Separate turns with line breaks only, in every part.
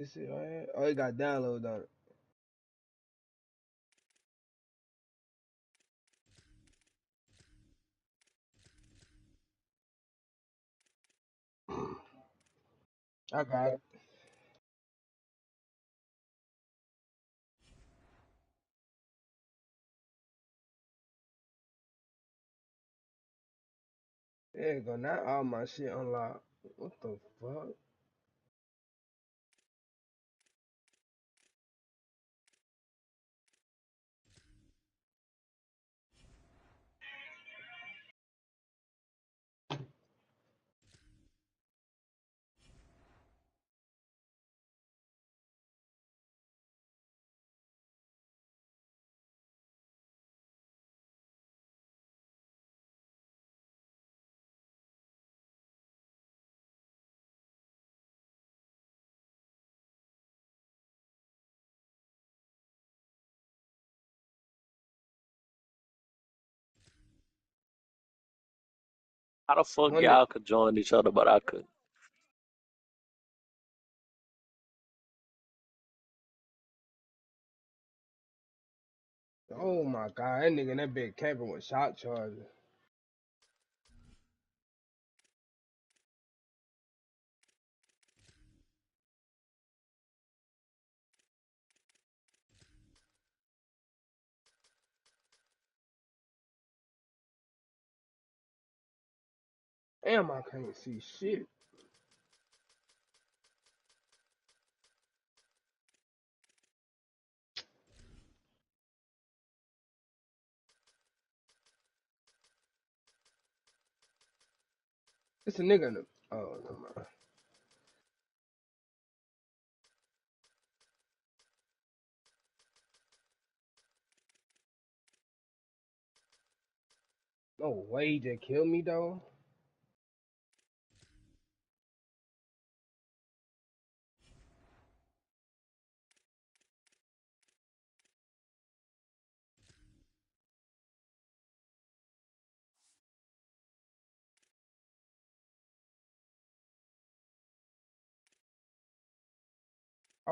This shit right here. Oh, it got download on it. I got it. There you go. Now all my shit unlocked. What the fuck?
How the fuck
One
y'all could join each other, but I couldn't?
oh my god, that nigga in that big camping with shock charger. Damn, I can't see shit. It's a nigga in the. Oh, never mind. No way, he just killed me though.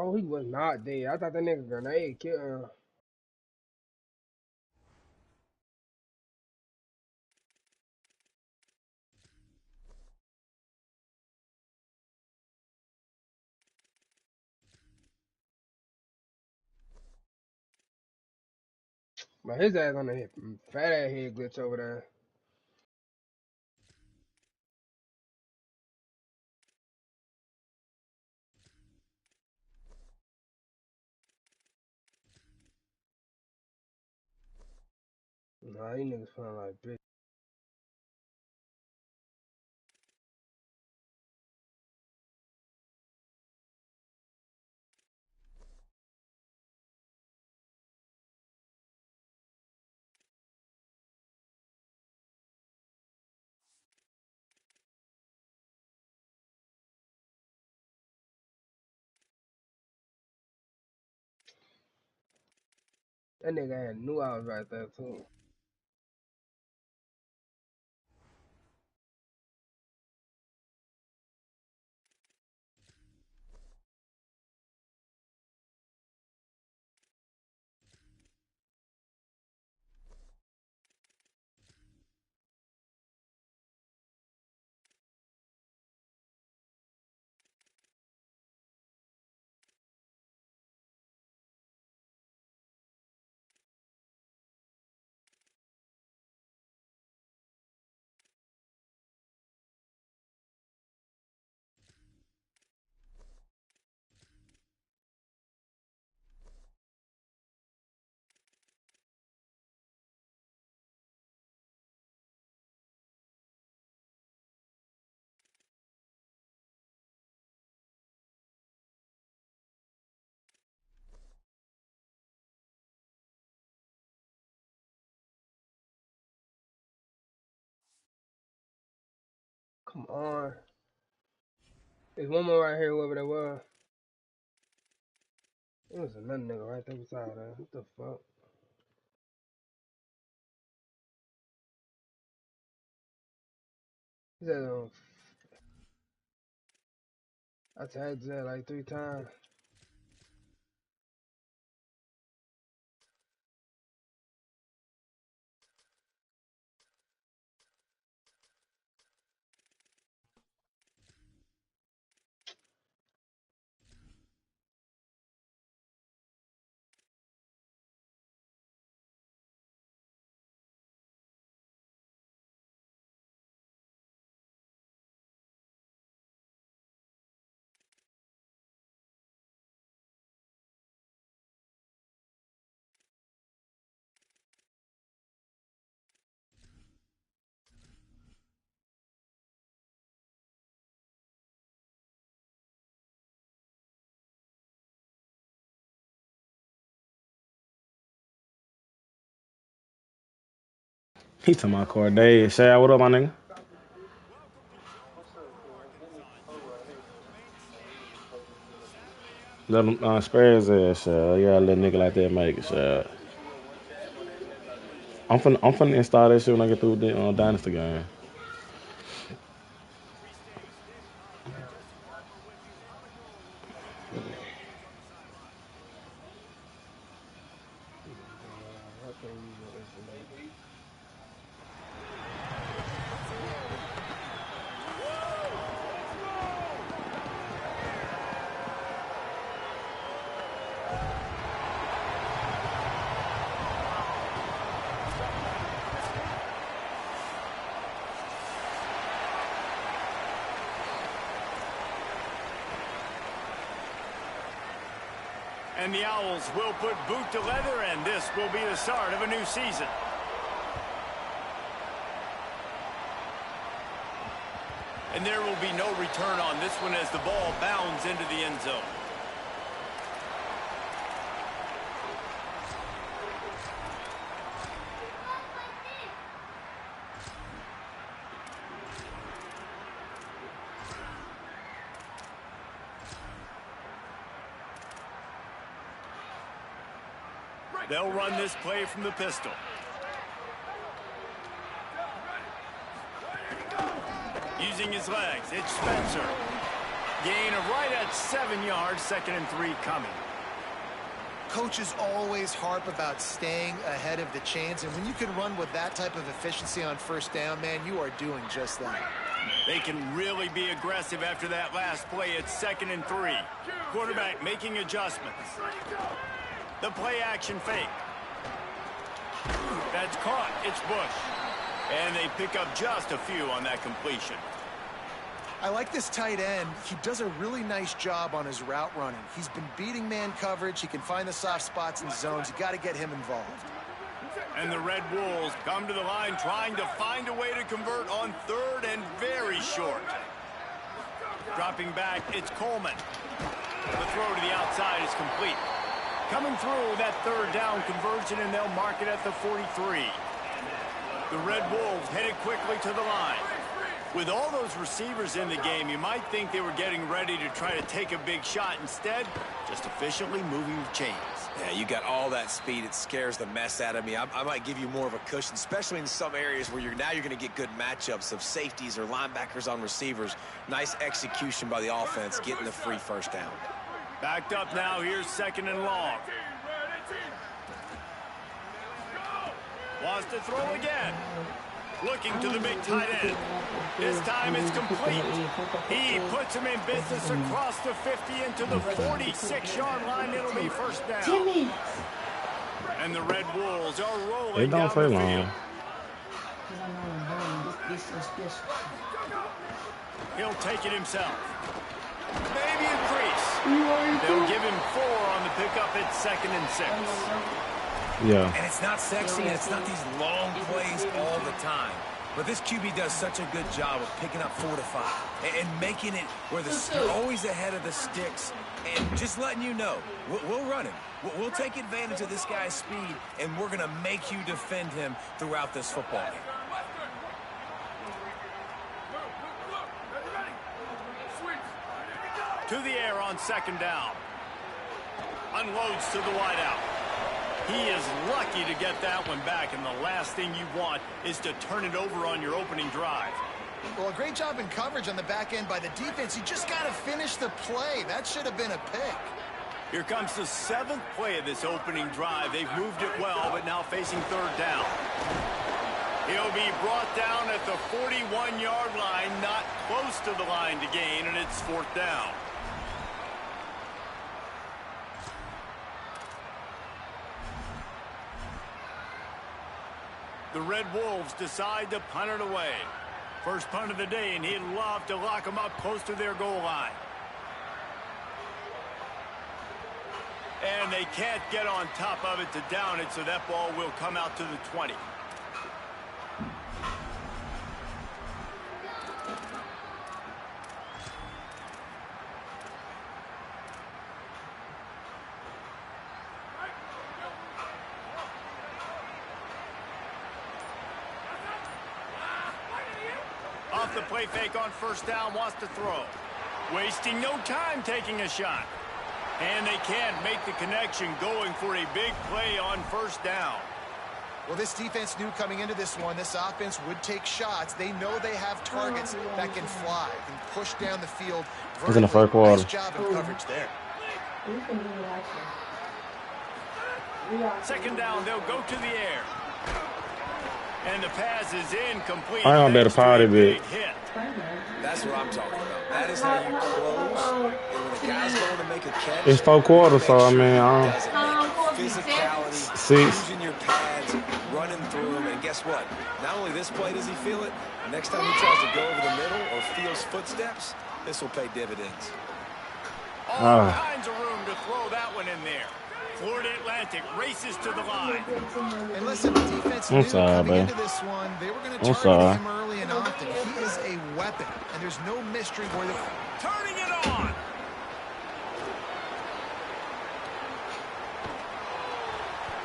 Oh, he was not dead. I thought that nigga grenade killed him. But his ass on the hip, fat ass head glitch over there. Nah, these niggas feeling like bitch. That nigga had knew I was right there too. Come on. There's one more right here, whoever that was. It was another nigga right there beside her. What the fuck? He said, I tagged that like 3 times.
He talking about Corday. Shad, what up, my nigga?
What's up, Corey? All right, here.
Let him spare his ass, Shad. You gotta let a nigga like that make it, Shad. I'm finna install that shit when I get through with the Dynasty game.
I can't use no internet.
And the Owls will put boot to leather, and this will be the start of a new season. And there will be no return on this one as the ball bounds into the end zone. They'll run this play from the pistol. Using his legs, it's Spencer. Gain of right at 7 yards, 2nd and 3 coming.
Coaches always harp about staying ahead of the chains, and when you can run with that type of efficiency on first down, man, you are doing just that.
They can really be aggressive after that last play. It's 2nd and 3. Quarterback making adjustments. The play action fake. That's caught. It's Bush. And they pick up just a few on that completion.
I like this tight end. He does a really nice job on his route running. He's been beating man coverage. He can find the soft spots and zones. You got to get him involved.
And the Red Wolves come to the line trying to find a way to convert on 3rd and very short. Dropping back, it's Coleman. The throw to the outside is complete. Coming through that 3rd down conversion, and they'll mark it at the 43. The Red Wolves headed quickly to the line. With all those receivers in the game, you might think they were getting ready to try to take a big shot. Instead, just efficiently moving the chains.
Yeah, you got all that speed. It scares the mess out of me. I might give you more of a cushion, especially in some areas where you're going to get good matchups of safeties or linebackers on receivers. Nice execution by the offense, getting the free first down.
Backed up now. Here's 2nd and long. Wants to throw again. Looking to the big tight end. This time it's complete. He puts him in business across the 50 into the 46-yard line. It'll be first down. And the Red Wolves are rolling down the field. He'll take it himself. Maybe a crease. They'll give him 4 on the pickup at 2nd and 6.
Yeah.
And it's not sexy, and it's not these long plays all the time. But this QB does such a good job of picking up 4 to 5 and making it where you're always ahead of the sticks and just letting you know, we'll run him. We'll take advantage of this guy's speed, and we're going to make you defend him throughout this football game.
To the air on 2nd down. Unloads to the wideout. He is lucky to get that one back, and the last thing you want is to turn it over on your opening drive.
Well, a great job in coverage on the back end by the defense. You just got to finish the play. That should have been a pick.
Here comes the 7th play of this opening drive. They've moved it well, but now facing 3rd down. He'll be brought down at the 41-yard line, not close to the line to gain, and it's 4th down. The Red Wolves decide to punt it away. First punt of the day, and he'd love to lock them up close to their goal line. And they can't get on top of it to down it, so that ball will come out to the 20. the play fake on first down, wants to throw. Wasting no time taking a shot. And they can't make the connection, going for a big play on first down.
Well, this defense knew coming into this one, this offense would take shots. They know they have targets that can fly, can push down the field.
It's in the first quarter.
Nice job in coverage there.
Second down, they'll go to the air. And the pass is incomplete.
I ain't gonna bet a party bit.
That's what I'm talking about. That is how you close. And when the guy's going to make a catch,
It's 4 quarters, so I mean,
physicality,
6.
using your pads, running through them, and guess what? Not only this play does he feel it, next time he tries to go over the middle or feels footsteps, this will pay dividends.
All kinds of room to throw that one in there. Florida Atlantic races to the line.
And listen, the defense knew coming into this one, they were going to target him early and often. He is a weapon, and there's no mystery where they're
turning it on.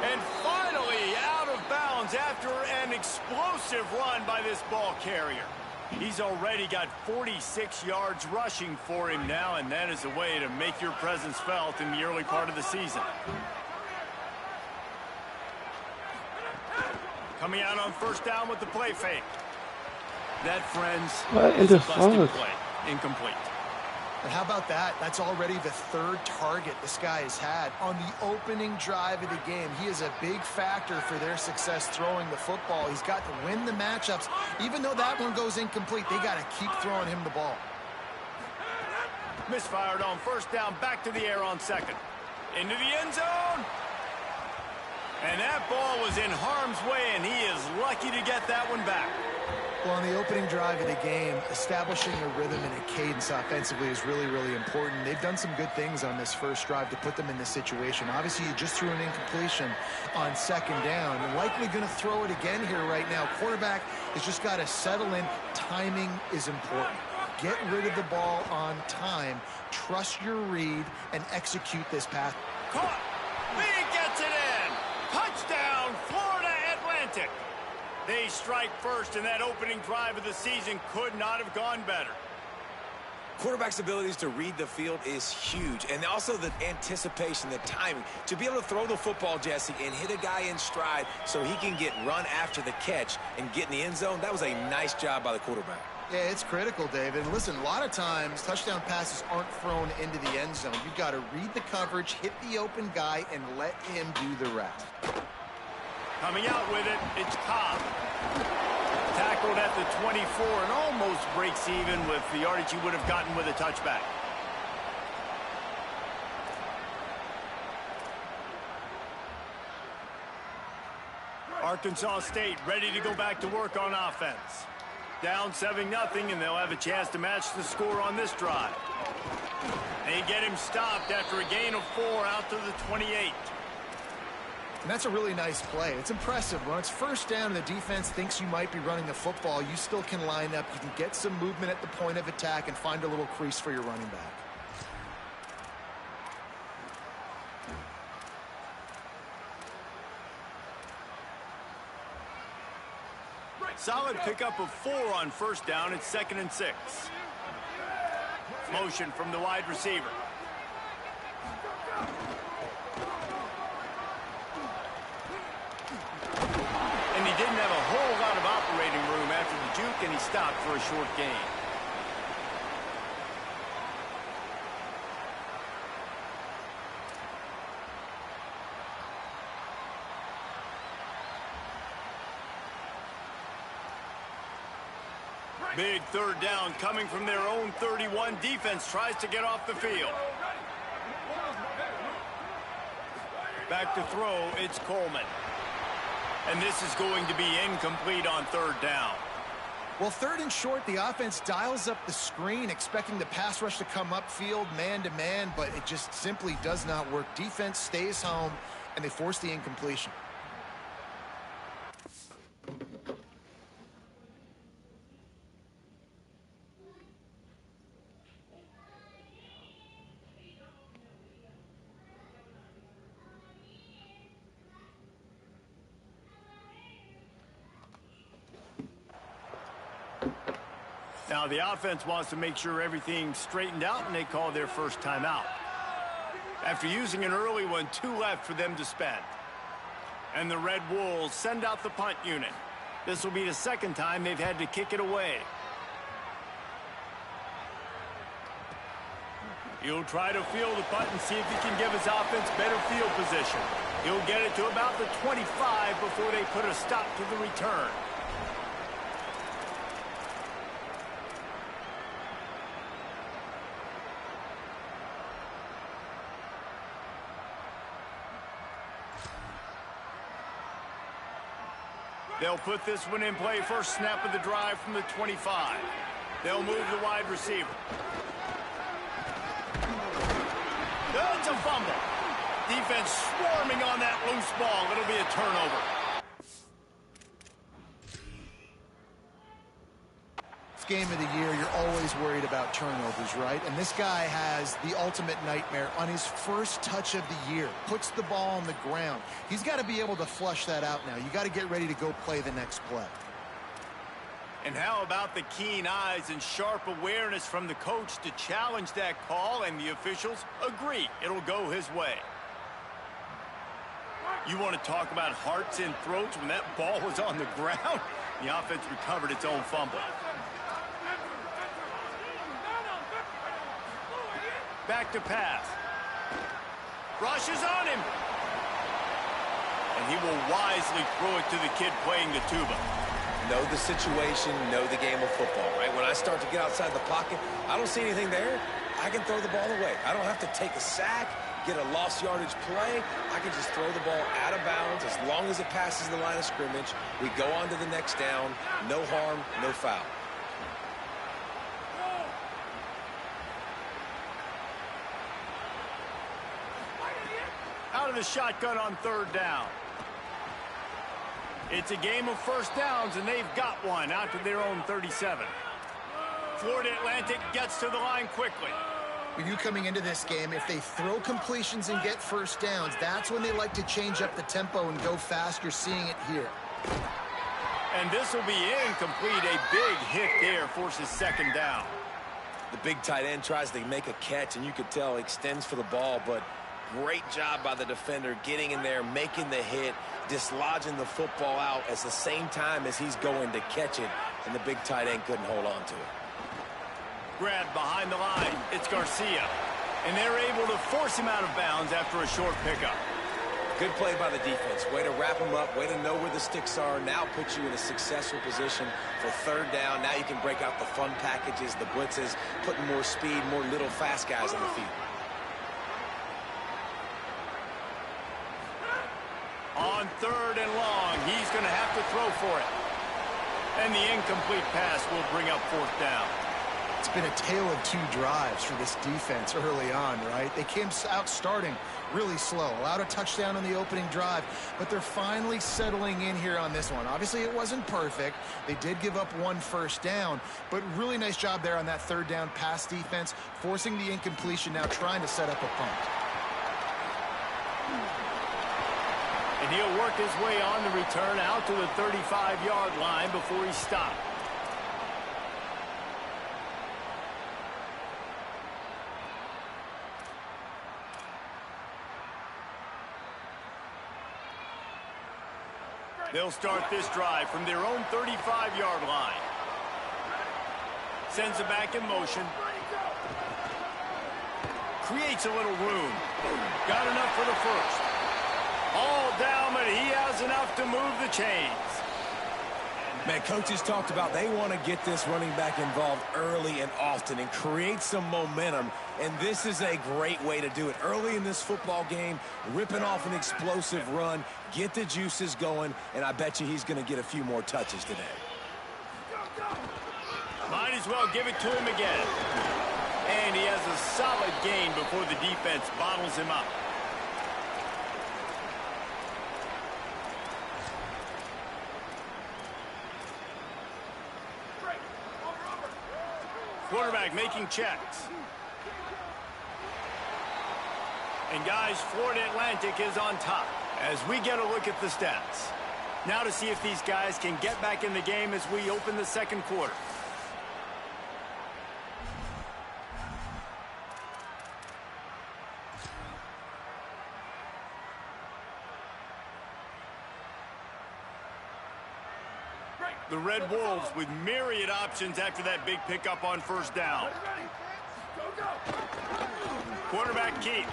And finally out of bounds after an explosive run by this ball carrier. He's already got 46 yards rushing for him now, and that is a way to make your presence felt in the early part of the season. Coming out on first down with the play fake. That, friends, is a busted play. Incomplete.
And how about that? That's already the 3rd target this guy has had on the opening drive of the game. He is a big factor for their success throwing the football. He's got to win the matchups. Even though that one goes incomplete, they got to keep throwing him the ball.
Misfired on first down, back to the air on second. Into the end zone. And that ball was in harm's way, and he is lucky to get that one back.
Well, on the opening drive of the game, establishing a rhythm and a cadence offensively is really, really important. They've done some good things on this first drive to put them in this situation. Obviously, you just threw an incompletion on second down. You're likely going to throw it again here right now. Quarterback has just got to settle in. Timing is important. Get rid of the ball on time. Trust your read and execute this pass.
Caught. Lee gets it in. Touchdown, Florida Atlantic. They strike first, and that opening drive of the season could not have gone better.
Quarterback's abilities to read the field is huge, and also the anticipation, the timing. To be able to throw the football, Jesse, and hit a guy in stride so he can get run after the catch and get in the end zone, that was a nice job by the quarterback.
Yeah, it's critical, David. And listen, a lot of times touchdown passes aren't thrown into the end zone. You've got to read the coverage, hit the open guy, and let him do the rest.
Coming out with it, it's Cobb. Tackled at the 24 and almost breaks even with the yardage he would have gotten with a touchback. Arkansas State ready to go back to work on offense. Down 7-0, and they'll have a chance to match the score on this drive. They get him stopped after a gain of 4 out to the 28.
And that's a really nice play. It's impressive. When it's first down and the defense thinks you might be running the football, you still can line up. You can get some movement at the point of attack and find a little crease for your running back.
Solid pickup of 4 on first down. It's 2nd and 6. Motion from the wide receiver. And he didn't have a whole lot of operating room after the juke, and he stopped for a short gain. Big 3rd down coming from their own 31. Defense tries to get off the field. Back to throw, it's Coleman. And this is going to be incomplete on 3rd down.
Well, 3rd and short, the offense dials up the screen, expecting the pass rush to come upfield man-to-man, but it just simply does not work. Defense stays home, and they force the incompletion.
Now the offense wants to make sure everything's straightened out, and they call their first timeout. After using an early one, 2 left for them to spend. And the Red Wolves send out the punt unit. This will be the second time they've had to kick it away. He'll try to field the punt and see if he can give his offense better field position. He'll get it to about the 25 before they put a stop to the return. They'll put this one in play. First snap of the drive from the 25. They'll move the wide receiver. That's a fumble. Defense swarming on that loose ball. It'll be a turnover.
Game of the year, you're always worried about turnovers, right? And this guy has the ultimate nightmare on his first touch of the year. Puts the ball on the ground. He's got to be able to flush that out now. You got to get ready to go play the next play.
And how about the keen eyes and sharp awareness from the coach to challenge that call, and the officials agree it'll go his way. You want to talk about hearts and throats when that ball was on the ground? The offense recovered its own fumble. Back to pass. Rushes on him. And he will wisely throw it to the kid playing the tuba.
Know the situation, know the game of football, right? When I start to get outside the pocket, I don't see anything there. I can throw the ball away. I don't have to take a sack, get a lost yardage play. I can just throw the ball out of bounds as long as it passes the line of scrimmage. We go on to the next down. No harm, no foul.
Out of the shotgun on third down. It's a game of first downs, and they've got one out to their own 37. Florida Atlantic gets to the line quickly.
When you coming into this game, if they throw completions and get first downs, that's when they like to change up the tempo and go fast. You're seeing it here.
And this will be incomplete. A big hit there forces second down.
The big tight end tries to make a catch, and you could tell he extends for the ball, but great job by the defender getting in there, making the hit, dislodging the football out at the same time as he's going to catch it, and the big tight end couldn't hold on to it.
Grabbed behind the line. It's Garcia. And they're able to force him out of bounds after a short pickup.
Good play by the defense. Way to wrap him up. Way to know where the sticks are. Now puts you in a successful position for third down. Now you can break out the fun packages, the blitzes, putting more speed, more little fast guys on the field.
On third and long, he's going to have to throw for it. And the incomplete pass will bring up fourth down.
It's been a tale of two drives for this defense early on, right? They came out starting really slow, allowed a touchdown on the opening drive, but they're finally settling in here on this one. Obviously, it wasn't perfect. They did give up one first down, but really nice job there on that third down pass defense, forcing the incompletion, now trying to set up a punt.
And he'll work his way on the return out to the 35-yard line before he stopped. They'll start this drive from their own 35-yard line. Sends it back in motion. Creates a little room. Got enough for the first. All down, but he has enough to move the chains.
Man, coaches talked about they want to get this running back involved early and often and create some momentum, and this is a great way to do it. Early in this football game, ripping off an explosive run, get the juices going, and I bet you he's going to get a few more touches today.
Might as well give it to him again. And he has a solid gain before the defense bottles him up. Quarterback making checks. And guys, Florida Atlantic is on top as we get a look at the stats. Now to see if these guys can get back in the game as we open the second quarter. The Red Wolves with myriad options after that big pickup on first down. Quarterback keep.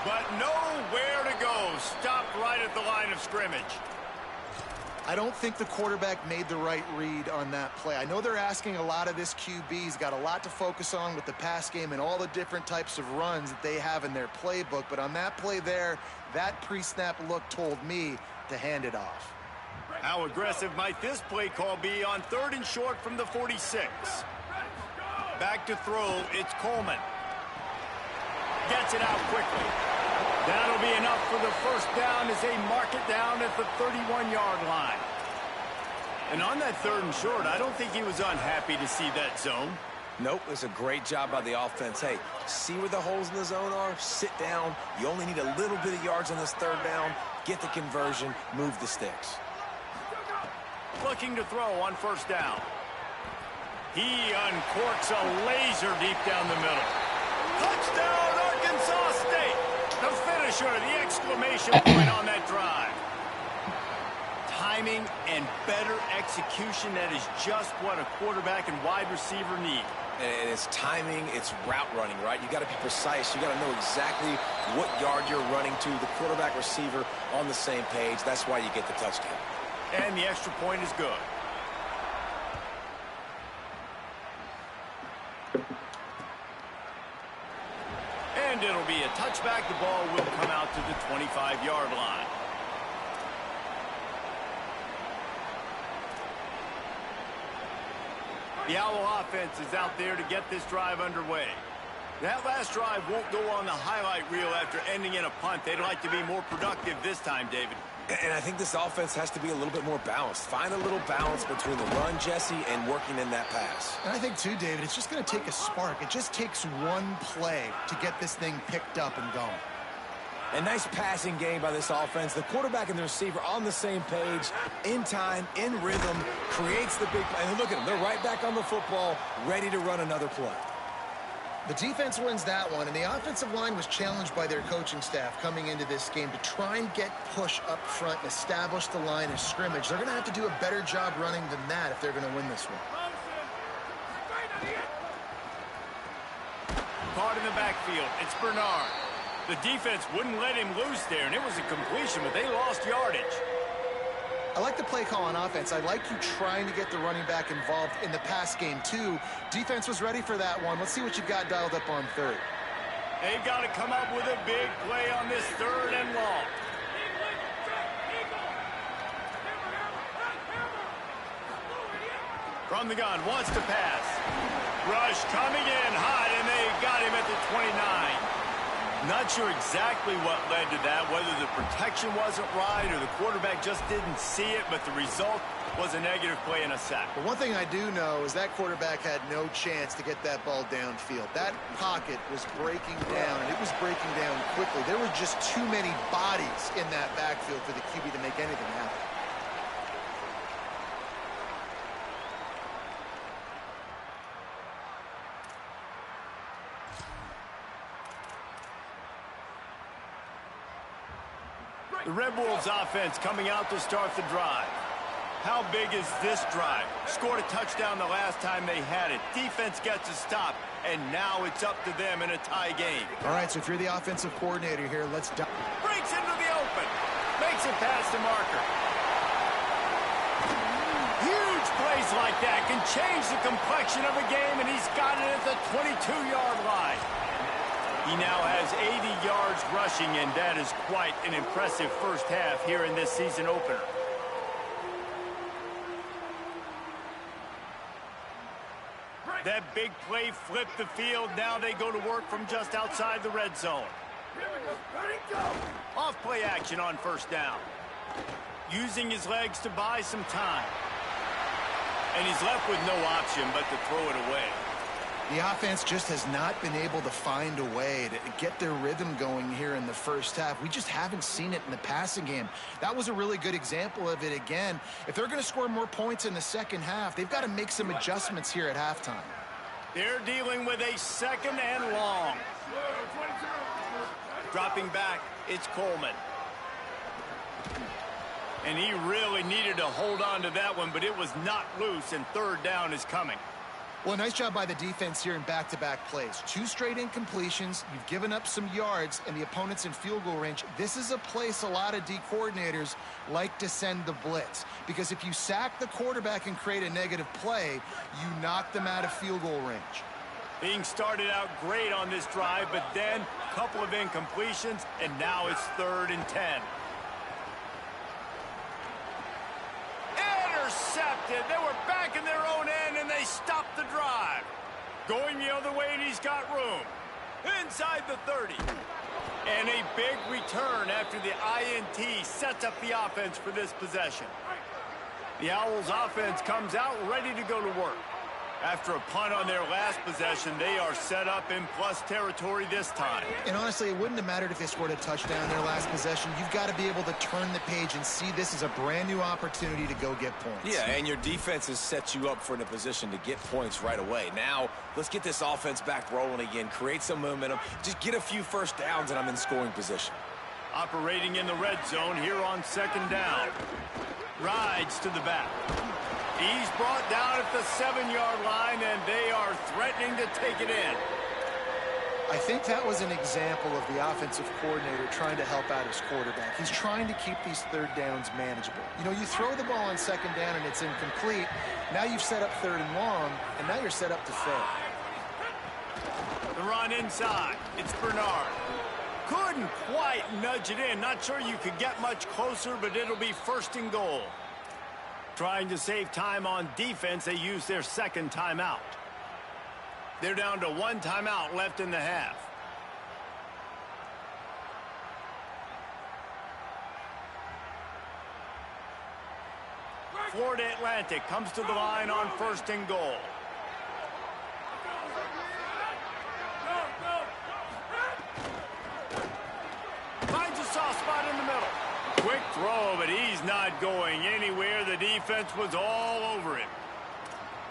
But nowhere to go. Stopped right at the line of scrimmage.
I don't think the quarterback made the right read on that play. I know they're asking a lot of this QB. He's got a lot to focus on with the pass game and all the different types of runs that they have in their playbook. But on that play there, that pre-snap look told me to hand it off.
How aggressive might this play call be on 3rd and short from the 46? Back to throw, it's Coleman. Gets it out quickly. That'll be enough for the first down as they mark it down at the 31-yard line. And on that 3rd and short, I don't think he was unhappy to see that zone.
Nope, it's a great job by the offense. Hey, see where the holes in the zone are? Sit down. You only need a little bit of yards on this 3rd down. Get the conversion, move the sticks.
Looking to throw on first down. He uncorks a laser deep down the middle. Touchdown, Arkansas State! The finisher, the exclamation point on that drive. Timing and better execution, that is just what a quarterback and wide receiver need.
And it's timing, it's route running, right? You got to be precise. You got to know exactly what yard you're running to. The quarterback receiver on the same page. That's why you get the touchdown.
And the extra point is good. And it'll be a touchback. The ball will come out to the 25-yard line. The Owl offense is out there to get this drive underway. That last drive won't go on the highlight reel after ending in a punt. They'd like to be more productive this time, David.
And I think this offense has to be a little bit more balanced. Find a little balance between the run, Jesse, and working in that pass.
And I think, too, David, it's just going to take a spark. It just takes one play to get this thing picked up and going.
A nice passing game by this offense. The quarterback and the receiver on the same page, in time, in rhythm, creates the big play. And look at them. They're right back on the football, ready to run another play.
The defense wins that one, and the offensive line was challenged by their coaching staff coming into this game to try and get push up front and establish the line of scrimmage. They're going to have to do a better job running than that if they're going to win this one.
Caught in the backfield. It's Bernard. The defense wouldn't let him loose there, and it was a completion, but they lost yardage.
I like the play call on offense. I like you trying to get the running back involved in the pass game, too. Defense was ready for that one. Let's see what you've got dialed up on 3rd.
They've got to come up with a big play on this 3rd and long. From the gun, wants to pass. Rush coming in hot, and they got him at the 29. Not sure exactly what led to that, whether the protection wasn't right or the quarterback just didn't see it, but the result was a negative play and a sack.
But one thing I do know is that quarterback had no chance to get that ball downfield. That pocket was breaking down, and it was breaking down quickly. There were just too many bodies in that backfield for the QB to make anything happen.
The Red Wolves offense coming out to start the drive. How big is this drive? Scored a touchdown the last time they had it. Defense gets a stop, and now it's up to them in a tie game.
All right, so if you're the offensive coordinator here, let's dive.
Breaks into the open. Makes it past the marker. Huge plays like that can change the complexion of a game, and he's got it at the 22-yard line. He now has 80 yards rushing, and that is quite an impressive first half here in this season opener. That big play flipped the field. Now they go to work from just outside the red zone. Off play action on first down. Using his legs to buy some time. And he's left with no option but to throw it away.
The offense just has not been able to find a way to get their rhythm going here in the first half. We just haven't seen it in the passing game. That was a really good example of it again. If they're going to score more points in the second half, they've got to make some adjustments here at halftime.
They're dealing with a 2nd and long. Dropping back, it's Coleman. And he really needed to hold on to that one, but it was not loose, and third down is coming.
Well, nice job by the defense here in back-to-back plays. 2 straight incompletions. You've given up some yards, and the opponent's in field goal range. This is a place a lot of D coordinators like to send the blitz, because if you sack the quarterback and create a negative play, you knock them out of field goal range.
Being started out great on this drive, but then a couple of incompletions, and now it's 3rd and 10. Intercepted. They were back in their own end, and they stopped the drive. Going the other way, and he's got room. Inside the 30. And a big return after the INT sets up the offense for this possession. The Owls offense comes out ready to go to work. After a punt on their last possession, they are set up in plus territory this time.
And honestly, it wouldn't have mattered if they scored a touchdown in their last possession. You've got to be able to turn the page and see this as a brand new opportunity to go get points.
Yeah, and your defense has set you up for a position to get points right away. Now, let's get this offense back rolling again, create some momentum, just get a few first downs, and I'm in scoring position.
Operating in the red zone here on 2nd down. Rides to the back. He's brought down at the 7-yard line, and they are threatening to take it in.
I think that was an example of the offensive coordinator trying to help out his quarterback. He's trying to keep these 3rd downs manageable. You know, you throw the ball on 2nd down and it's incomplete. Now you've set up 3rd and long, and now you're set up to fail.
The run inside. It's Bernard. Couldn't quite nudge it in. Not sure you could get much closer, but it'll be 1st and goal. Trying to save time on defense, they use their 2nd timeout. They're down to 1 timeout left in the half. Florida Atlantic comes to the line on 1st and goal. Finds a soft spot in the middle. Quick throw, but he's not going anywhere. The defense was all over him.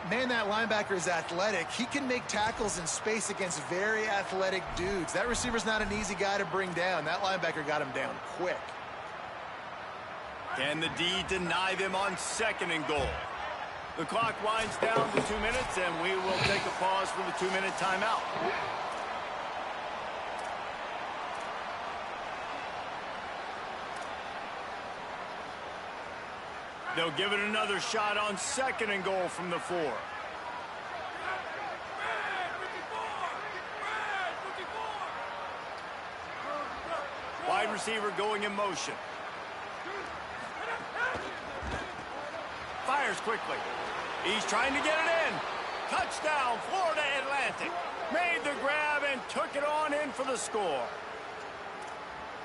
Man, that linebacker is athletic. He can make tackles in space against very athletic dudes. That receiver's not an easy guy to bring down. That linebacker got him down quick.
Can the D deny them on 2nd and goal? The clock winds down to 2 minutes, and we will take a pause for the 2-minute timeout. They'll give it another shot on 2nd and goal from the 4. Wide receiver going in motion. Fires quickly. He's trying to get it in. Touchdown, Florida Atlantic. Made the grab and took it on in for the score.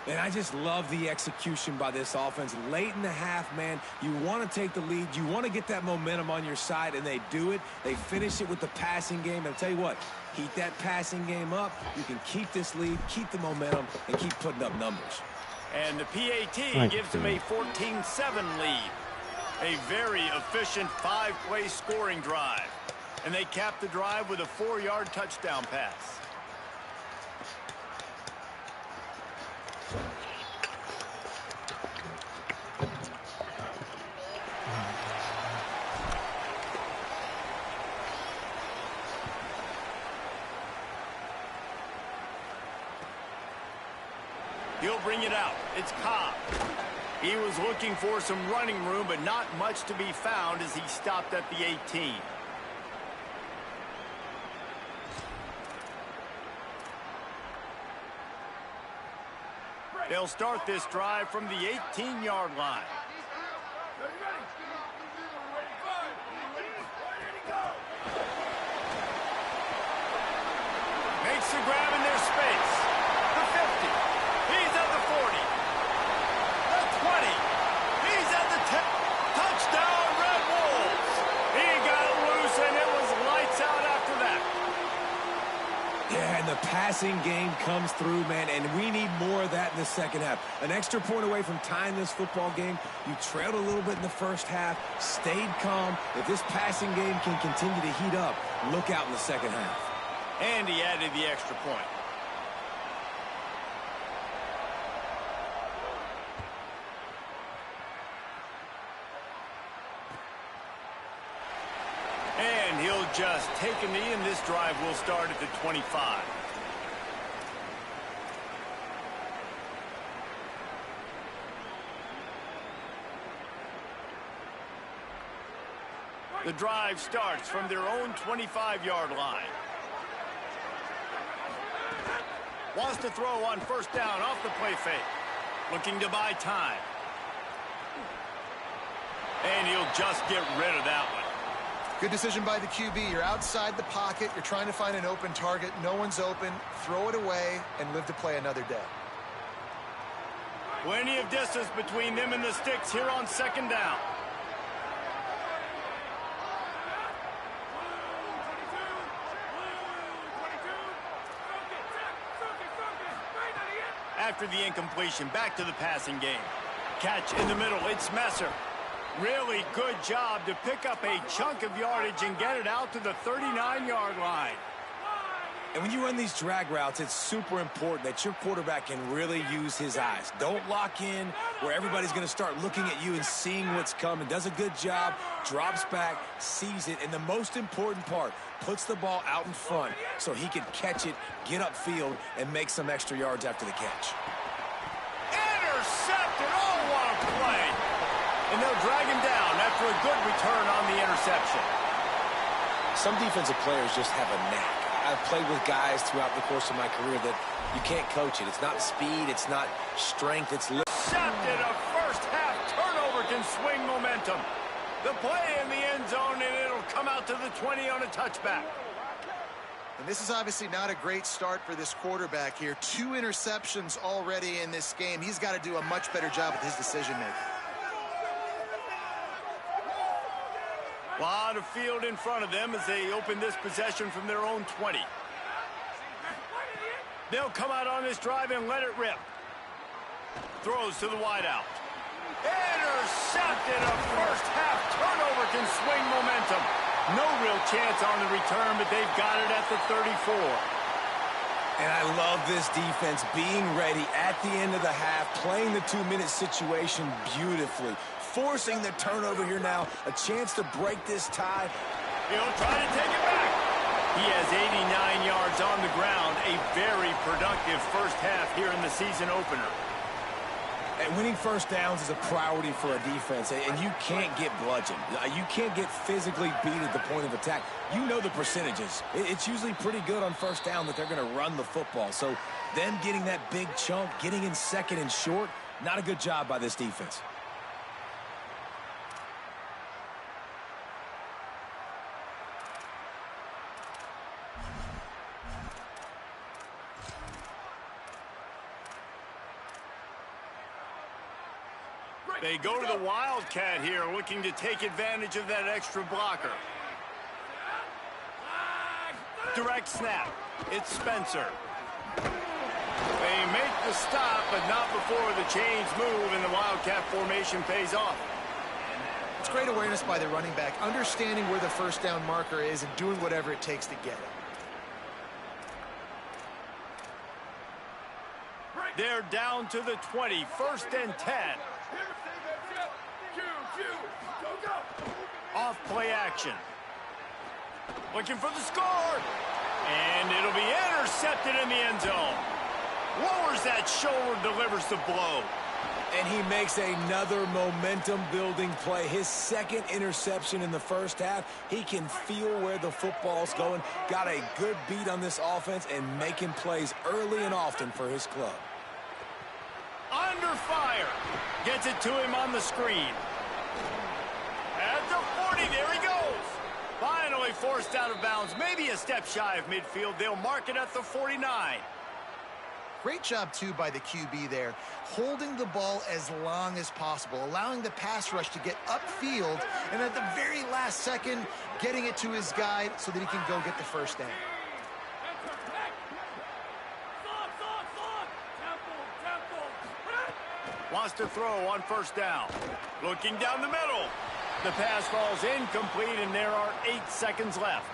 And I just love the execution by this offense. Late in the half, man, you want to take the lead. You want to get that momentum on your side, and they do it. They finish it with the passing game. And I'll tell you what, keep that passing game up. You can keep this lead, keep the momentum, and keep putting up numbers.
And the PAT gives them a 14-7 lead. A very efficient 5-play scoring drive. And they cap the drive with a 4-yard touchdown pass. He'll bring it out. It's Cobb. He was looking for some running room, but not much to be found as he stopped at the 18. They'll start this drive from the 18-yard line. Makes the grab in their space. The 50. He's at the 40. The 20. He's at the 10. Touchdown, Red Wolves. He got loose, and it was lights out after that.
Yeah, and the passing game comes through, man, and we need more of that in the second half. An extra point away from tying this football game. You trailed a little bit in the first half, stayed calm. If this passing game can continue to heat up, look out in the second half.
And he added the extra point. just take a knee, and this drive will start at the 25. The drive starts from their own 25-yard line. Wants to throw on first down off the play fake. Looking to buy time. And he'll just get rid of that one.
Good decision by the QB. You're outside the pocket. You're trying to find an open target. No one's open. Throw it away and live to play another day.
Plenty of distance between them and the sticks here on second down. After the incompletion, back to the passing game. Catch in the middle, it's Messer. Really good job to pick up a chunk of yardage and get it out to the 39-yard line.
And when you run these drag routes, it's super important that your quarterback can really use his eyes. Don't lock in where everybody's going to start looking at you and seeing what's coming. Does a good job, drops back, sees it, and the most important part, puts the ball out in front so he can catch it, get upfield, and make some extra yards after the catch.
Intercepted! Oh, what a play! And they'll drag him down after a good return on the interception.
Some defensive players just have a knack. I've played with guys throughout the course of my career that you can't coach it. It's not speed, it's not strength, it's...
Intercepted, a first-half turnover can swing momentum. The play in the end zone, and it'll come out to the 20 on a touchback.
And this is obviously not a great start for this quarterback here. 2 interceptions already in this game. He's got to do a much better job with his decision-making.
A lot of field in front of them as they open this possession from their own 20. They'll come out on this drive and let it rip. Throws to the wideout. Intercepted. A first-half turnover can swing momentum. No real chance on the return, but they've got it at the 34.
And I love this defense being ready at the end of the half, playing the 2-minute situation beautifully, forcing the turnover here now, a chance to break this tie.
He'll try to take it back. He has 89 yards on the ground, a very productive first half here in the season opener.
And winning first downs is a priority for a defense, and you can't get bludgeoned. You can't get physically beat at the point of attack. You know the percentages. It's usually pretty good on first down that they're going to run the football. So them getting that big chunk, getting in second and short, not a good job by this defense.
They go to the Wildcat here, looking to take advantage of that extra blocker. Direct snap. It's Spencer. They make the stop, but not before the chains move, and the Wildcat formation pays off.
It's great awareness by the running back, understanding where the first down marker is and doing whatever it takes to get it.
They're down to the 20, 1st and 10. Off play action. Looking for the score. And it'll be intercepted in the end zone. Lowers that shoulder, delivers the blow.
And he makes another momentum-building play. His second interception in the first half. He can feel where the football's going. Got a good beat on this offense and making plays early and often for his club.
Under fire. Gets it to him on the screen. At the 40, there he goes. Finally forced out of bounds. Maybe a step shy of midfield. They'll mark it at the 49.
Great job, too, by the QB there, holding the ball as long as possible, allowing the pass rush to get upfield, and at the very last second, getting it to his guy so that he can go get the first down.
Wants to throw on first down. Looking down the middle. The pass falls incomplete, and there are 8 seconds left.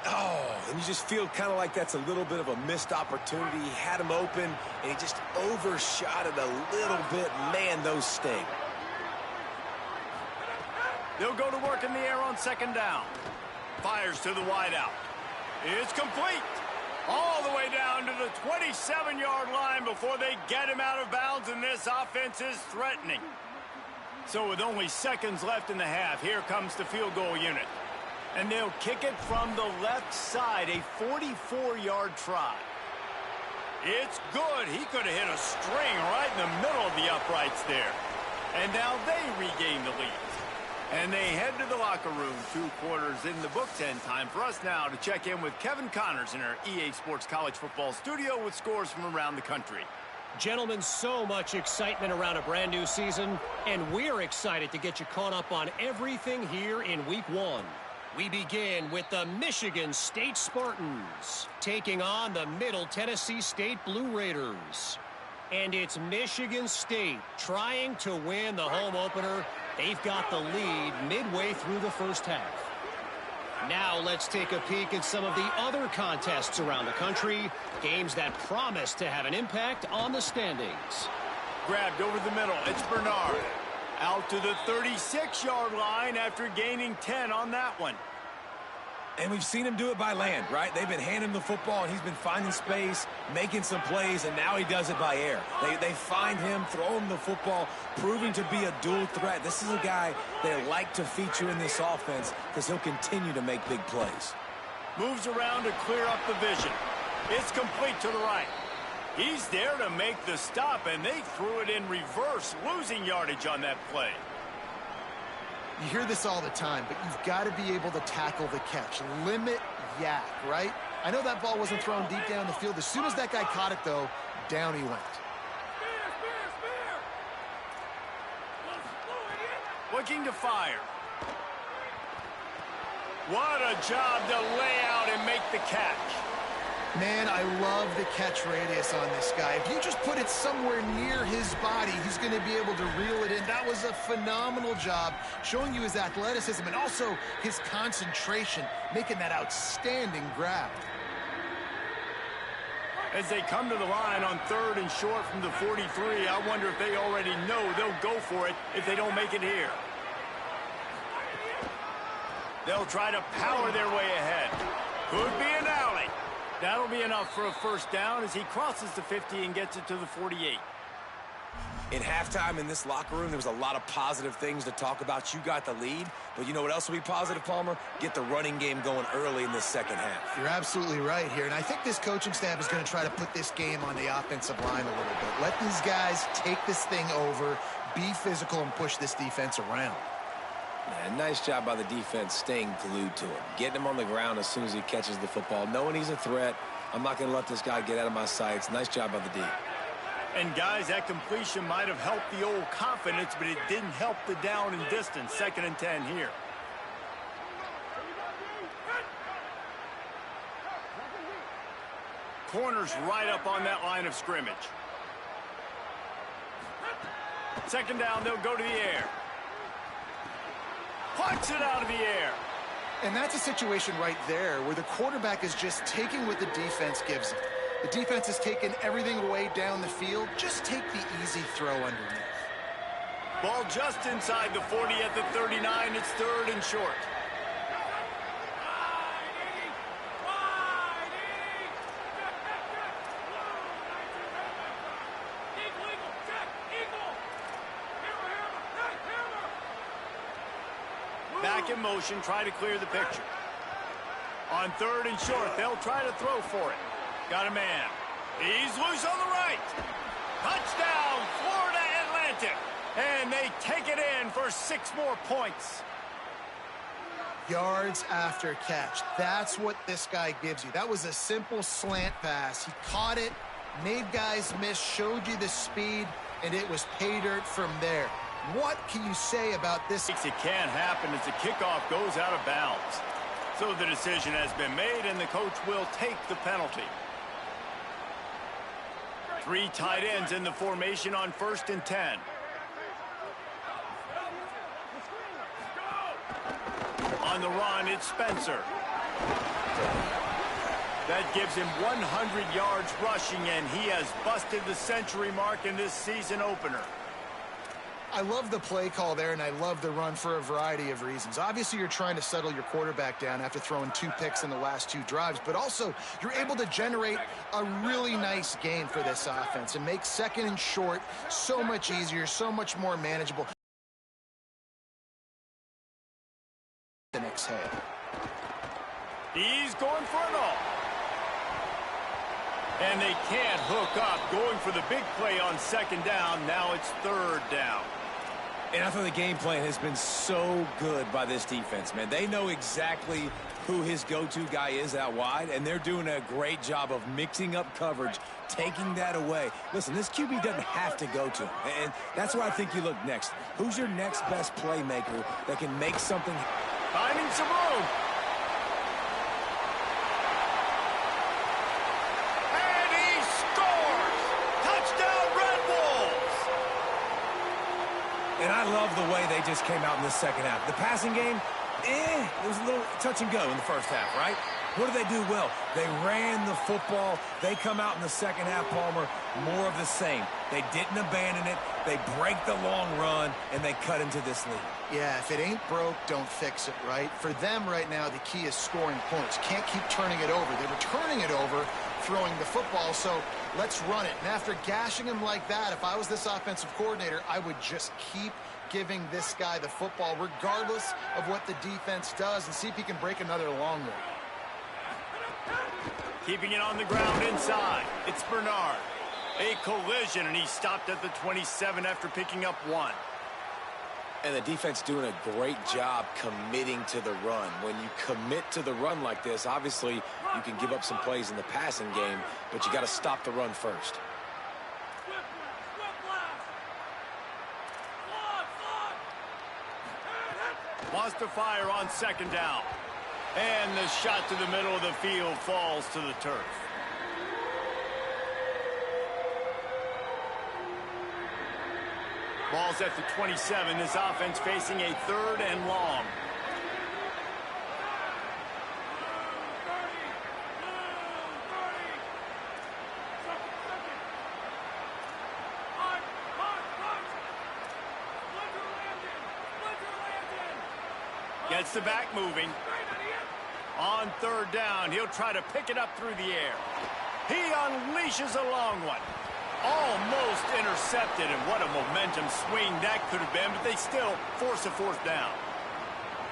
Oh, and you just feel kind of like that's a little bit of a missed opportunity. He had him open, and he just overshot it a little bit. Man, those sting.
They'll go to work in the air on second down. Fires to the wideout. It's complete. All the way down to the 27-yard line before they get him out of bounds, and this offense is threatening. So with only seconds left in the half, here comes the field goal unit. And they'll kick it from the left side, a 44-yard try. It's good. He could have hit a string right in the middle of the uprights there. And now they regain the lead. And they head to the locker room, 2 quarters in the books, and time for us now to check in with Kevin Connors in our EA Sports College Football studio with scores from around the country.
Gentlemen, so much excitement around a brand new season, and we're excited to get you caught up on everything here in Week 1. We begin with the Michigan State Spartans taking on the Middle Tennessee State Blue Raiders. And it's Michigan State trying to win the home opener. They've got the lead midway through the first half. Now let's take a peek at some of the other contests around the country, games that promise to have an impact on the standings.
Grabbed over the middle, it's Bernard. Out to the 36-yard line after gaining 10 on that one.
And we've seen him do it by land, right? They've been handing him the football, and he's been finding space, making some plays, and now he does it by air. They find him, throw him the football, proving to be a dual threat. This is a guy they like to feature in this offense because he'll continue to make big plays.
Moves around to clear up the vision. It's complete to the right. He's there to make the stop, and they threw it in reverse, losing yardage on that play.
You hear this all the time, but you've got to be able to tackle the catch. Limit yak, right? I know that ball wasn't thrown deep down the field. As soon as that guy caught it, though, down he went.
Looking to fire. What a job to lay out and make the catch.
Man, I love the catch radius on this guy. If you just put it somewhere near his body, he's going to be able to reel it in. That was a phenomenal job, showing you his athleticism and also his concentration, making that outstanding grab.
As they come to the line on 3rd and short from the 43, I wonder if they already know they'll go for it if they don't make it here. They'll try to power their way ahead. Could be an alley. That'll be enough for a first down as he crosses the 50 and gets it to the 48.
In halftime in this locker room, there was a lot of positive things to talk about. You got the lead, but you know what else will be positive, Palmer? Get the running game going early in the second half.
You're absolutely right here, and I think this coaching staff is going to try to put this game on the offensive line a little bit. Let these guys take this thing over, be physical, and push this defense around.
Man, nice job by the defense staying glued to him, getting him on the ground as soon as he catches the football, knowing he's a threat. I'm not going to let this guy get out of my sights. Nice job by the D.
And guys, that completion might have helped the old confidence, but it didn't help the down and distance. 2nd and 10 here. Corners right up on that line of scrimmage. 2nd down, they'll go to the air. Punch it out of the air.
And that's a situation right there where the quarterback is just taking what the defense gives him. The defense has taken everything away down the field. Just take the easy throw underneath.
Ball just inside the 40 at the 39. It's 3rd and short. Back in motion, try to clear the picture. On 3rd and short, they'll try to throw for it. Got a man. He's loose on the right. Touchdown, Florida Atlantic. And they take it in for 6 more points.
Yards after catch. That's what this guy gives you. That was a simple slant pass. He caught it, made guys miss, showed you the speed, and it was pay dirt from there. What can you say about this?
It can't happen as the kickoff goes out of bounds. So the decision has been made, and the coach will take the penalty. 3 tight ends in the formation on 1st and 10. On the run, it's Spencer. That gives him 100 yards rushing, and he has busted the century mark in this season opener.
I love the play call there, and I love the run for a variety of reasons. Obviously, you're trying to settle your quarterback down after throwing 2 picks in the last 2 drives, but also you're able to generate a really nice gain for this offense and make second and short so much easier, so much more manageable. The next head.
He's going for it all. And they can't hook up, going for the big play on second down. Now it's third down.
And I thought the game plan has been so good by this defense, man. They know exactly who his go-to guy is out wide, and they're doing a great job of mixing up coverage, taking that away. Listen, this QB doesn't have to go to him, and that's where I think you look next. Who's your next best playmaker that can make something?
Finding some room. And he scores! Touchdown, Red Bulls!
And I love the way they just came out in the second half. The passing game, it was a little touch and go in the first half, right? What did they do well? They ran the football. They come out in the second half, Palmer, more of the same. They didn't abandon it. They break the long run, and they cut into this lead.
Yeah, if it ain't broke, don't fix it, right? For them right now, the key is scoring points. Can't keep turning it over. They were turning it over, throwing the football, so let's run it. And after gashing him like that, if I was this offensive coordinator, I would just keep giving this guy the football, regardless of what the defense does, and see if he can break another long one.
Keeping it on the ground inside. It's Bernard. A collision, and he stopped at the 27 after picking up 1.
And the defense doing a great job committing to the run. When you commit to the run like this, obviously you can give up some plays in the passing game, but you got to stop the run first.
Wants to fire on second down. And the shot to the middle of the field falls to the turf. Ball's at the 27. This offense facing a third and long. Gets the back moving. On third down, he'll try to pick it up through the air. He unleashes a long one. Almost intercepted, and what a momentum swing that could have been, but they still force a fourth down.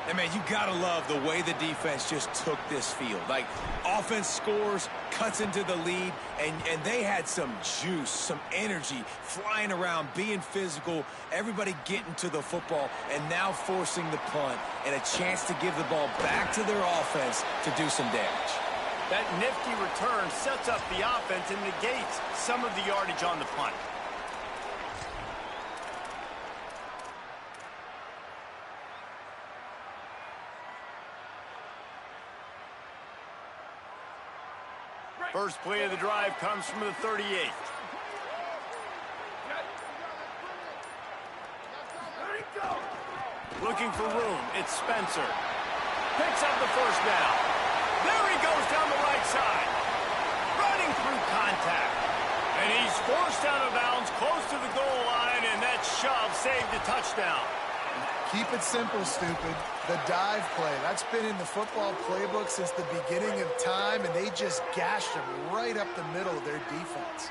And, man, you got to love the way the defense just took this field. Like, offense scores, cuts into the lead, and they had some juice, some energy, flying around, being physical, everybody getting to the football, and now forcing the punt, and a chance to give the ball back to their offense to do some damage.
That nifty return sets up the offense and negates some of the yardage on the punt. First play of the drive comes from the 38th. Looking for room, it's Spencer. Picks up the first down. There he goes down the right side. Running through contact. And he's forced out of bounds close to the goal line, and that shove saved a touchdown.
Keep it simple, stupid. The dive play. That's been in the football playbook since the beginning of time, and they just gashed him right up the middle of their defense.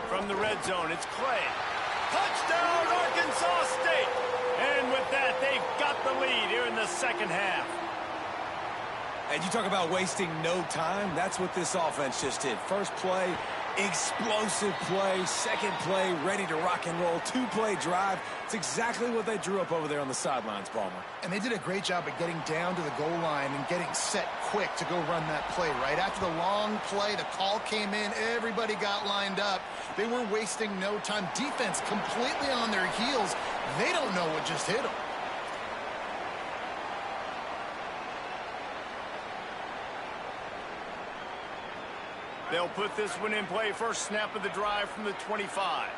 From the red zone, it's Clay. Touchdown, Arkansas State! And with that, they've got the lead here in the second half.
And you talk about wasting no time, that's what this offense just did. First play, explosive play. Second play, ready to rock and roll. 2-play drive. It's exactly what they drew up over there on the sidelines, Palmer.
And they did a great job at getting down to the goal line and getting set quick to go run that play, right? After the long play, the call came in, everybody got lined up. They were wasting no time. Defense completely on their heels. They don't know what just hit them.
They'll put this one in play. First snap of the drive from the 25.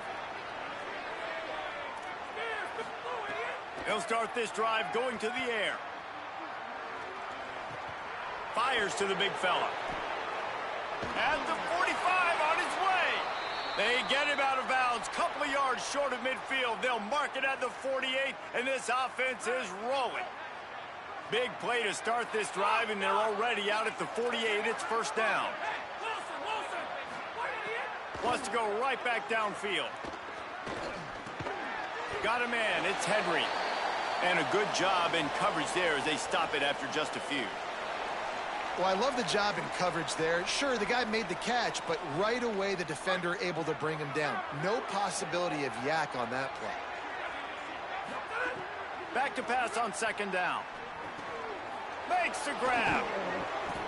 He'll start this drive going to the air. Fires to the big fella. At the 45 on his way. They get him out of bounds, couple of yards short of midfield. They'll mark it at the 48, and this offense is rolling. Big play to start this drive, and they're already out at the 48. It's first down. Wants to go right back downfield. Got a man. It's Henry. And a good job in coverage there as they stop it after just a few.
Well, I love the job in coverage there. Sure, the guy made the catch, but right away the defender able to bring him down. No possibility of yak on that play.
Back to pass on second down. Makes the grab.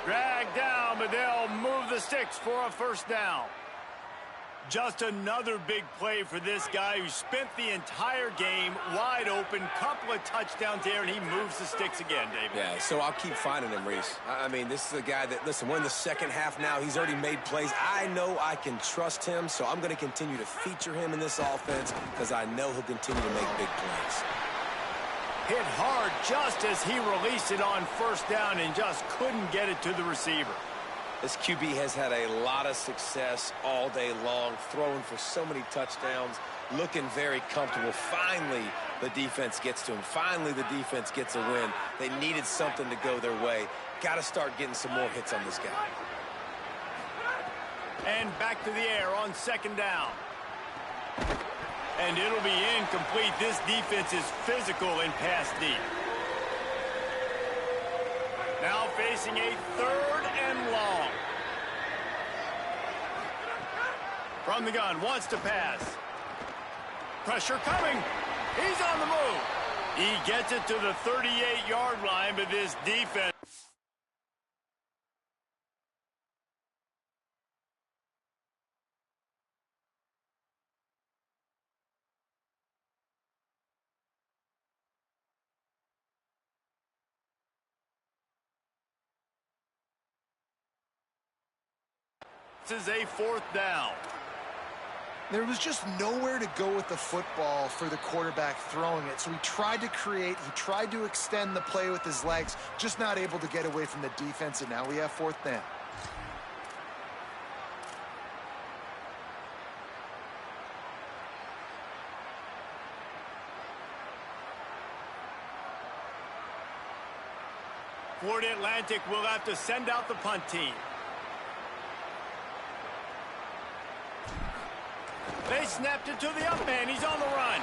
Drag down, but they'll move the sticks for a first down. Just another big play for this guy who spent the entire game wide open, couple of touchdowns there, and he moves the sticks again, David.
Yeah, so I'll keep finding him, Reese. I mean, this is a guy that, listen, we're in the second half now. He's already made plays. I know I can trust him, so I'm going to continue to feature him in this offense because I know he'll continue to make big plays.
Hit hard just as he released it on first down and just couldn't get it to the receiver.
This QB has had a lot of success all day long, throwing for so many touchdowns, looking very comfortable. Finally, the defense gets to him. Finally, the defense gets a win. They needed something to go their way. Got to start getting some more hits on this guy.
And back to the air on second down. And it'll be incomplete. This defense is physical and pass deep. Now facing a third and long. From the gun, wants to pass. Pressure coming. He's on the move. He gets it to the 38-yard line, but this defense... This is a fourth down.
There was just nowhere to go with the football for the quarterback throwing it. So he tried to create, he tried to extend the play with his legs, just not able to get away from the defense, and now we have fourth down.
Florida Atlantic will have to send out the punt team. They snapped it to the up man. He's on the run.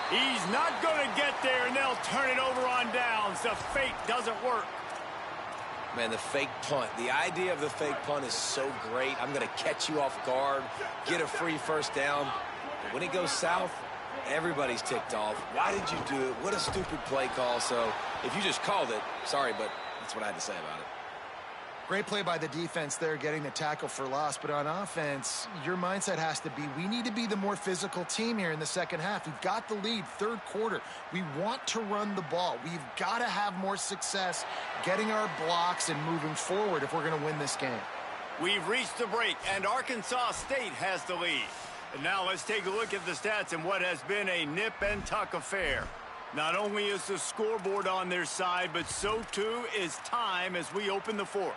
He's not going to get there, and they'll turn it over on downs. The fake doesn't work.
Man, the fake punt. The idea of the fake punt is so great. I'm going to catch you off guard, get a free first down. But when it goes south, everybody's ticked off. Why did you do it? What a stupid play call. So if you just called it, sorry, but that's what I had to say about it.
Great play by the defense there, getting the tackle for loss. But on offense, your mindset has to be, we need to be the more physical team here in the second half. We've got the lead, third quarter. We want to run the ball. We've got to have more success getting our blocks and moving forward if we're going to win this game.
We've reached the break, and Arkansas State has the lead. And now let's take a look at the stats and what has been a nip-and-tuck affair. Not only is the scoreboard on their side, but so too is time as we open the fourth.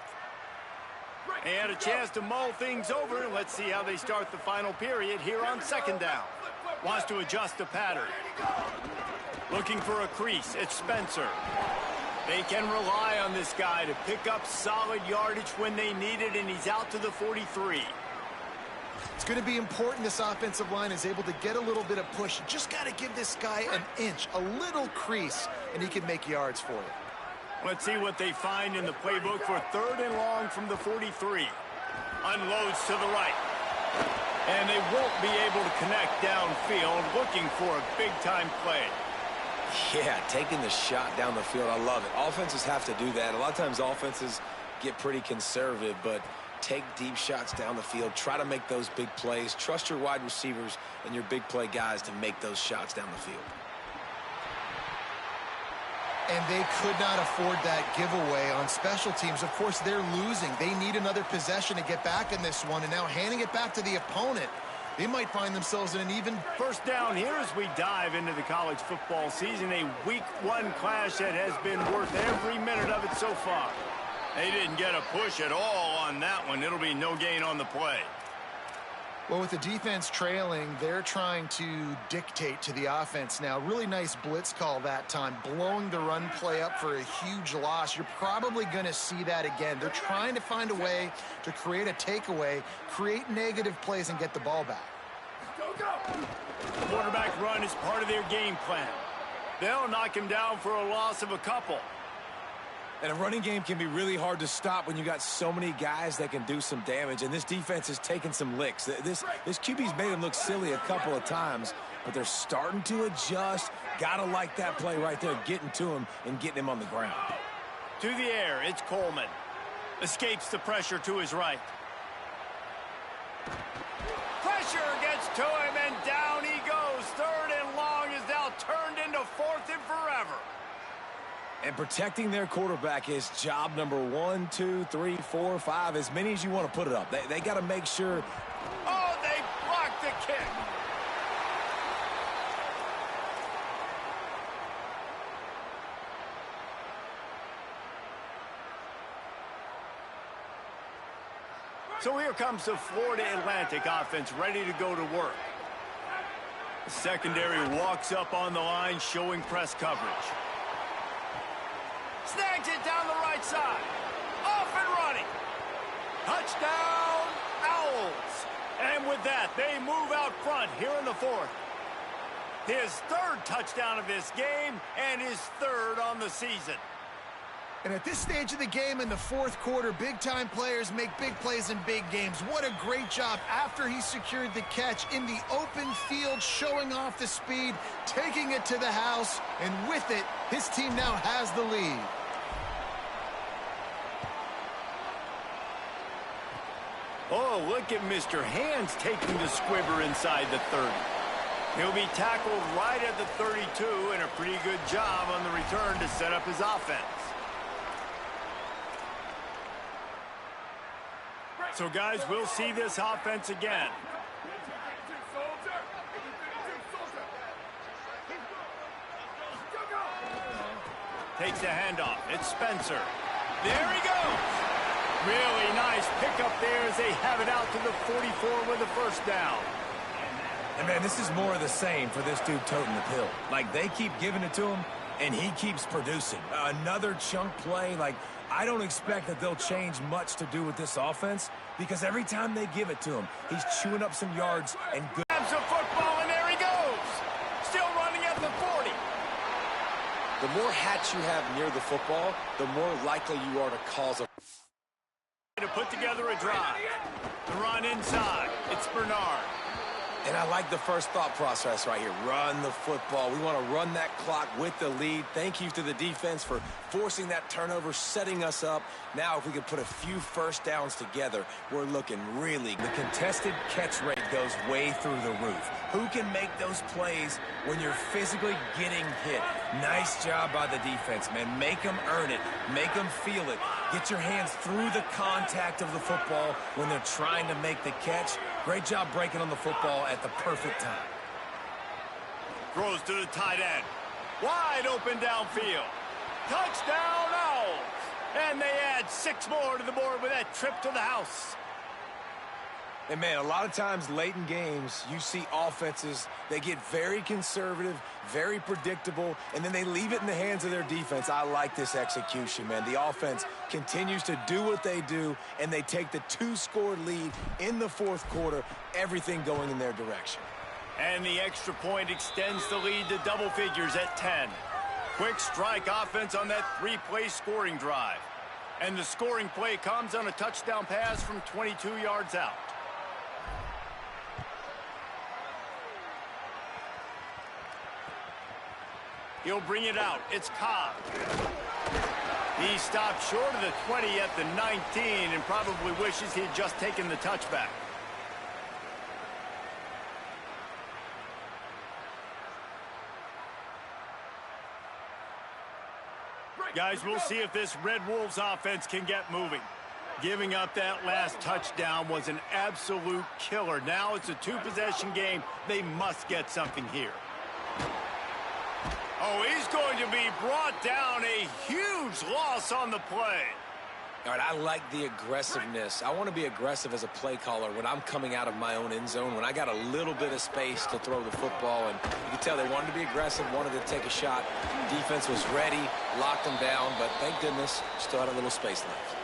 They had a chance to mull things over. Let's see how they start the final period here on second down. Wants to adjust the pattern. Looking for a crease. It's Spencer. They can rely on this guy to pick up solid yardage when they need it, and he's out to the 43.
It's going to be important this offensive line is able to get a little bit of push. You just got to give this guy an inch, a little crease, and he can make yards for you.
Let's see what they find in the playbook for third and long from the 43. Unloads to the right. And they won't be able to connect downfield, looking for a big-time play.
Yeah, taking the shot down the field, I love it. Offenses have to do that. A lot of times offenses get pretty conservative, but take deep shots down the field. Try to make those big plays. Trust your wide receivers and your big play guys to make those shots down the field.
And they could not afford that giveaway on special teams. Of course, they're losing. They need another possession to get back in this one, and now handing it back to the opponent, they might find themselves in an even
first down here as we dive into the college football season. A week one clash that has been worth every minute of it so far. They didn't get a push at all on that one. It'll be no gain on the play.
Well, with the defense trailing, they're trying to dictate to the offense now. Really nice blitz call that time, blowing the run play up for a huge loss. You're probably going to see that again. They're trying to find a way to create a takeaway, create negative plays, and get the ball back.
The quarterback run is part of their game plan. They'll knock him down for a loss of a couple.
And a running game can be really hard to stop when you got so many guys that can do some damage. And this defense has taken some licks. This QB's made them look silly a couple of times, but they're starting to adjust. Gotta like that play right there, getting to him and getting him on the ground.
To the air, it's Coleman. Escapes the pressure to his right. Pressure gets to him, and down he goes. Third and long is now turned into fourth and forever.
And protecting their quarterback is job number 1, 2, 3, 4, 5, as many as you want to put it up. They got to make sure.
Oh, they blocked the kick. So here comes the Florida Atlantic offense ready to go to work. The secondary walks up on the line showing press coverage. Snags it down the right side. Off and running. Touchdown, Owls. And with that, they move out front here in the fourth. His third touchdown of this game and his third on the season.
And at this stage of the game in the fourth quarter, big-time players make big plays in big games. What a great job after he secured the catch in the open field, showing off the speed, taking it to the house, and with it, his team now has the lead.
Oh, look at Mr. Hands taking the squibber inside the 30. He'll be tackled right at the 32, and a pretty good job on the return to set up his offense. So, guys, we'll see this offense again. Takes the handoff. It's Spencer. There he goes. Really nice pickup there as they have it out to the 44 with a first down.
And, man, this is more of the same for this dude toting the pill. Like, they keep giving it to him, and he keeps producing. Another chunk play. Like, I don't expect that they'll change much to do with this offense because every time they give it to him, he's chewing up some yards and good.
Grabs a football, and there he goes. Still running at the 40.
The more hats you have near the football, the more likely you are to cause a...
To put together a drive. The run inside. It's Bernard.
And I like the first thought process right here. Run the football. We want to run that clock with the lead. Thank you to the defense for forcing that turnover, setting us up. Now, if we could put a few first downs together, we're looking really good. The contested catch rate goes way through the roof. Who can make those plays when you're physically getting hit? Nice job by the defense, man. Make them earn it. Make them feel it. Get your hands through the contact of the football when they're trying to make the catch. Great job breaking on the football at the perfect time.
Throws to the tight end. Wide open downfield. Touchdown, Owls. And they add 6 more to the board with that trip to the house.
And, man, a lot of times late in games, you see offenses, they get very conservative, very predictable, and then they leave it in the hands of their defense. I like this execution, man. The offense continues to do what they do, and they take the 2-score lead in the fourth quarter, everything going in their direction.
And the extra point extends the lead to double figures at 10. Quick strike offense on that 3-play scoring drive. And the scoring play comes on a touchdown pass from 22 yards out. He'll bring it out. It's Cobb. He stopped short of the 20 at the 19 and probably wishes he'd just taken the touchback. Guys, we'll see if this Red Wolves offense can get moving. Giving up that last touchdown was an absolute killer. Now it's a 2-possession game. They must get something here. Oh, he's going to be brought down. A huge loss on the play.
All right, I like the aggressiveness. I want to be aggressive as a play caller when I'm coming out of my own end zone, when I got a little bit of space to throw the football. And you can tell they wanted to be aggressive, wanted to take a shot. Defense was ready, locked them down, but thank goodness, still had a little space left.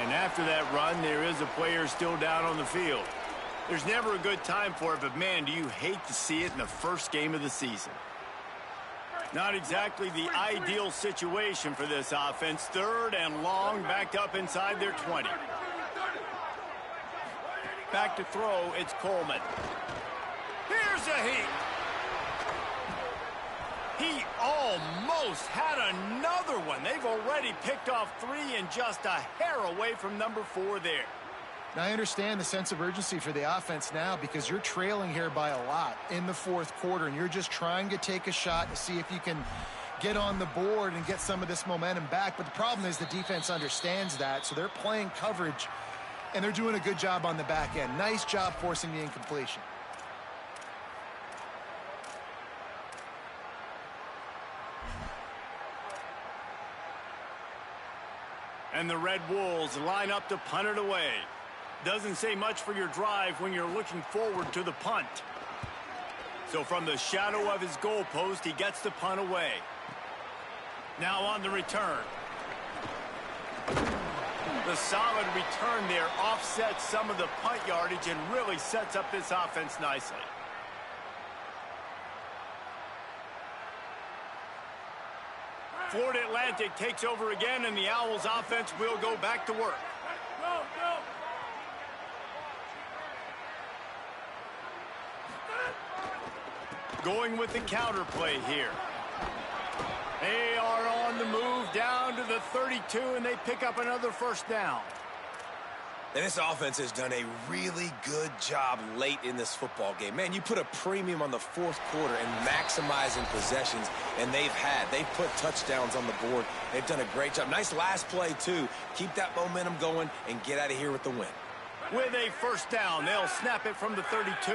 And after that run, there is a player still down on the field. There's never a good time for it, but man, do you hate to see it in the first game of the season. Not exactly the ideal situation for this offense. 3rd and long, backed up inside their 20. Back to throw, it's Coleman. Here's a heat. He almost had another one. They've already picked off 3 and just a hair away from number 4 there.
Now, I understand the sense of urgency for the offense now because you're trailing here by a lot in the 4th quarter, and you're just trying to take a shot to see if you can get on the board and get some of this momentum back. But the problem is the defense understands that, so they're playing coverage, and they're doing a good job on the back end. Nice job forcing the incompletion.
And the Red Wolves line up to punt it away. Doesn't say much for your drive when you're looking forward to the punt. So from the shadow of his goalpost, he gets the punt away. Now on the return. The solid return there offsets some of the punt yardage and really sets up this offense nicely. Florida Atlantic takes over again, and the Owls offense will go back to work. Going with the counter play here. They are on the move down to the 32, and they pick up another 1st down.
And this offense has done a really good job late in this football game. Man, you put a premium on the 4th quarter and maximizing possessions, and they've put touchdowns on the board. They've done a great job. Nice last play, too. Keep that momentum going and get out of here with the win.
With a 1st down, they'll snap it from the 32.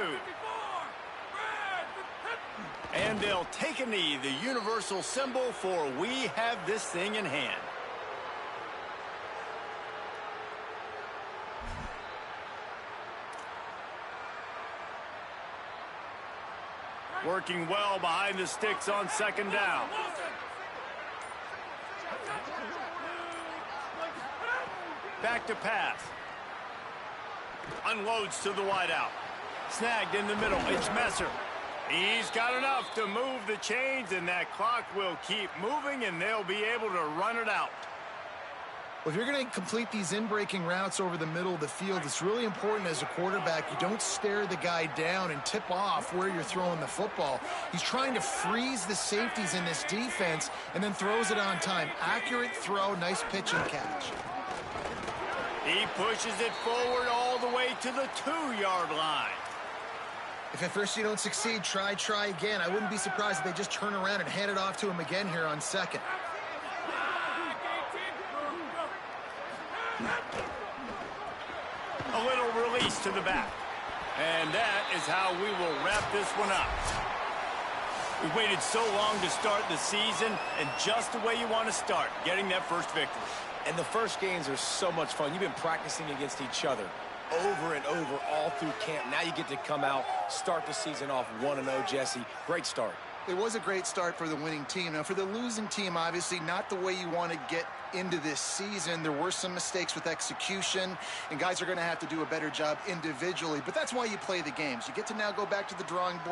And they'll take a knee, the universal symbol for we have this thing in hand. Working well behind the sticks on 2nd down. Back to pass. Unloads to the wideout. Snagged in the middle. It's Messer. He's got enough to move the chains, and that clock will keep moving, and they'll be able to run it out.
Well, if you're going to complete these in-breaking routes over the middle of the field, it's really important as a quarterback you don't stare the guy down and tip off where you're throwing the football. He's trying to freeze the safeties in this defense and then throws it on time. Accurate throw, nice pitch and catch.
He pushes it forward all the way to the 2-yard line.
If at first you don't succeed, try again. I wouldn't be surprised if they just turn around and hand it off to him again here on 2nd.
A little release to the back. And that is how we will wrap this one up. We waited so long to start the season, and just the way you want to start, getting that first victory.
And the first games are so much fun. You've been practicing against each other over and over all through camp. Now you get to come out, start the season off 1-0, Jesse. Great start.
It was a great start for the winning team. Now, for the losing team, obviously not the way you want to get into this season. There were some mistakes with execution, and guys are going to have to do a better job individually. But that's why you play the games. You get to now go back to the drawing board.